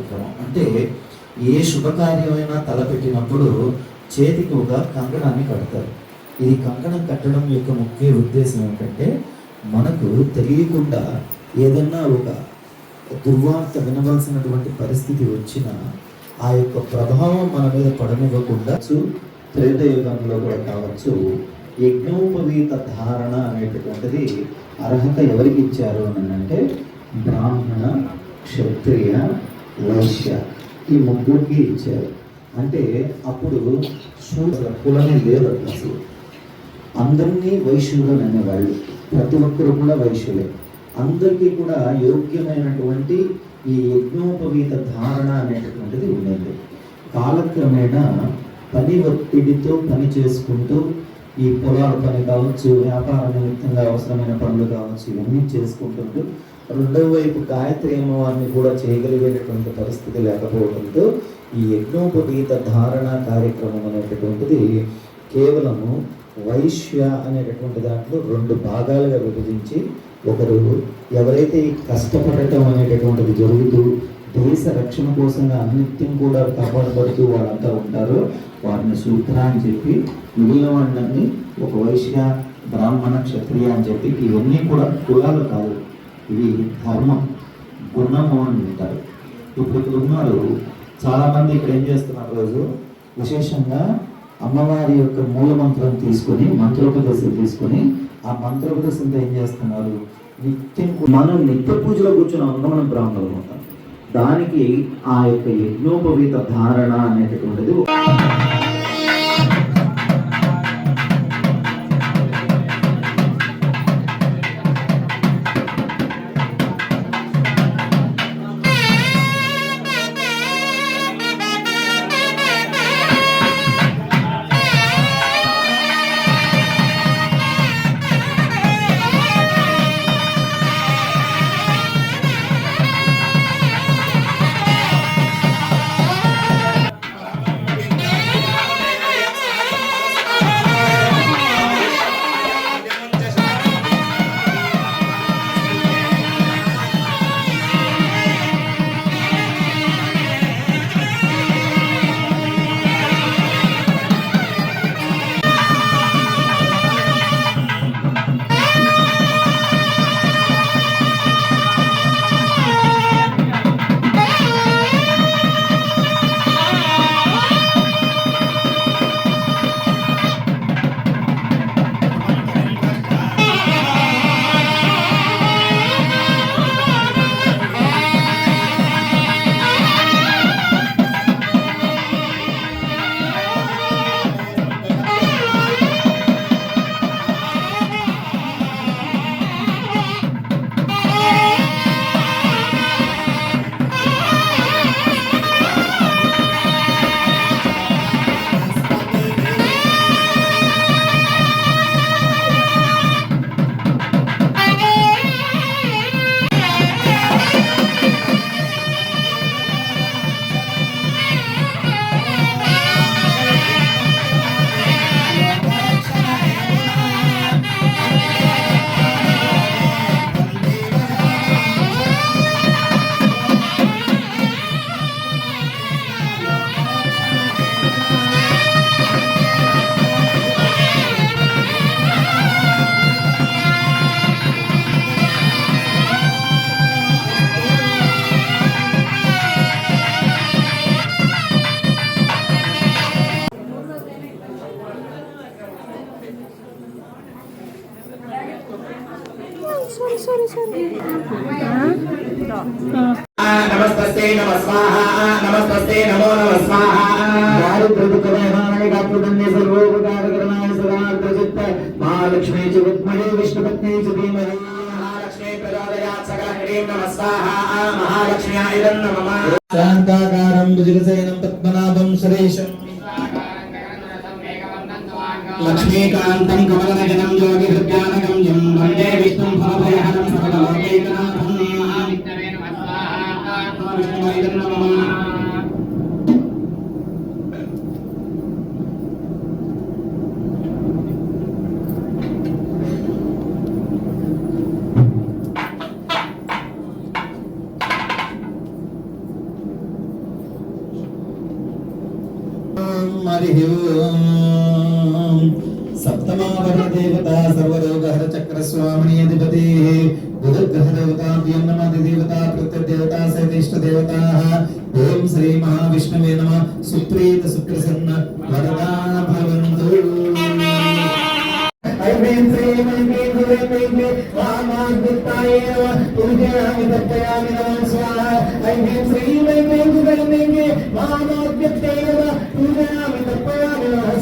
కార్యక్రమం. అంటే ఏ శుభకార్యమైనా తలపెట్టినప్పుడు చేతికి ఒక కంకణాన్ని కడతారు. ఇది కంకణం కట్టడం యొక్క ముఖ్య ఉద్దేశం ఏంటంటే మనకు తెలియకుండా ఏదన్నా ఒక దుర్వార్త వినవలసినటువంటి పరిస్థితి వచ్చినా ఆ యొక్క ప్రభావం మన మీద పడనివ్వకుండా త్రేతయుగంలో కూడా కావచ్చు యజ్ఞోపవీత ధారణ అనేటటువంటిది అర్హత ఎవరికి ఇచ్చారు అని అంటే బ్రాహ్మణ, క్షత్రియ, వైశ్య ఈ ముగ్గురికి ఇచ్చారు. అంటే అప్పుడు కులమే లేదు అసలు, అందరినీ వైశ్యులు అనేవాళ్ళు, ప్రతి ఒక్కరు కూడా వైశ్యులే. అందరికీ కూడా యోగ్యమైనటువంటి ఈ యజ్ఞోపవీత ధారణ అనేటటువంటిది ఉండేది. కాలక్రమేణా పని ఒత్తిడితో పని చేసుకుంటూ ఈ పొలాల పని కావచ్చు, వ్యాపార నిమిత్తంగా అవసరమైన పనులు కావచ్చు, ఇవన్నీ చేసుకుంటుంటూ రెండవ వైపు గాయత్రి అమ్మవారిని కూడా చేయగలిగేటటువంటి పరిస్థితి లేకపోవడంతో ఈ యజ్ఞోపవీత ధారణ కార్యక్రమం అనేటటువంటిది కేవలము వైశ్య అనేటటువంటి దాంట్లో రెండు భాగాలుగా విభజించి ఒకరు ఎవరైతే కష్టపడటం అనేటటువంటిది జరుగుతూ దేశ రక్షణ కోసంగా అనిత్యం కూడా కాపాడబడుతూ వాళ్ళంతా ఉంటారో వారిని శూద్ర అని చెప్పి, మిగిలిన వాళ్ళని ఒక వైశ్య, బ్రాహ్మణ, క్షత్రియ అని చెప్పి, ఇవన్నీ కూడా కులాలు కాదు, ఇవి ధర్మం, గుణము అని ఉంటారు. ఇప్పుడు ఉన్నారు చాలామంది ఇక్కడ ఏం చేస్తున్నారు, రోజు విశేషంగా అమ్మవారి యొక్క మూల మంత్రం తీసుకొని మంత్రోపదేశం తీసుకొని ఆ మంత్రోపదేశంతో ఏం చేస్తున్నారు, నిత్యం మనం నిత్య పూజలో కూర్చొని ఉన్నాం, మనం బ్రాహ్మణులు ఉంటాం. దానికి ఆ యొక్క యజ్ఞోపవీత ధారణ అనేటటువంటిది नमस्ते नमः स्वाहा नमस्ते नमो नमः स्वाहा महालक्ष्मी च विद्महे विष्णुपत्नी च धीमहि महालक्ष्मी प्रचोदयात् सकलह्रीं नमः स्वाहा महालक्ष्म्याय नमः शान्ताकारं भुजगशयनं पद्मनाभं सुरेशं लक्ष्मीकान्तं कमलनयनं योगिहृद्यानकं यं वन्दे विष्णुं भवभयहरं सकललोकैकनाथं विष्णुवाय नमः। हरिः ओम् सप्तमावरणदेवता सर्वरोगहरचक्रस्वामिनी अधिपतिः बुधग्रहदेवताभ्यं नमः अधिदेवता प्रत्यदेवता सहिष्टदेवताः ॐ श्री महाविष्णवे नमः सुप्रीत सुप्रसन्न वरदा भवन्तु ऐं श्रीं ऐं गुरुवे वामाद्भुताय नमः पूजयामि तर्पयामि नमः स्वाहा ऐं श्रीं ऐं गुरुवे वामाद्भुताय नमः पूजयामि तर्पयामि नमः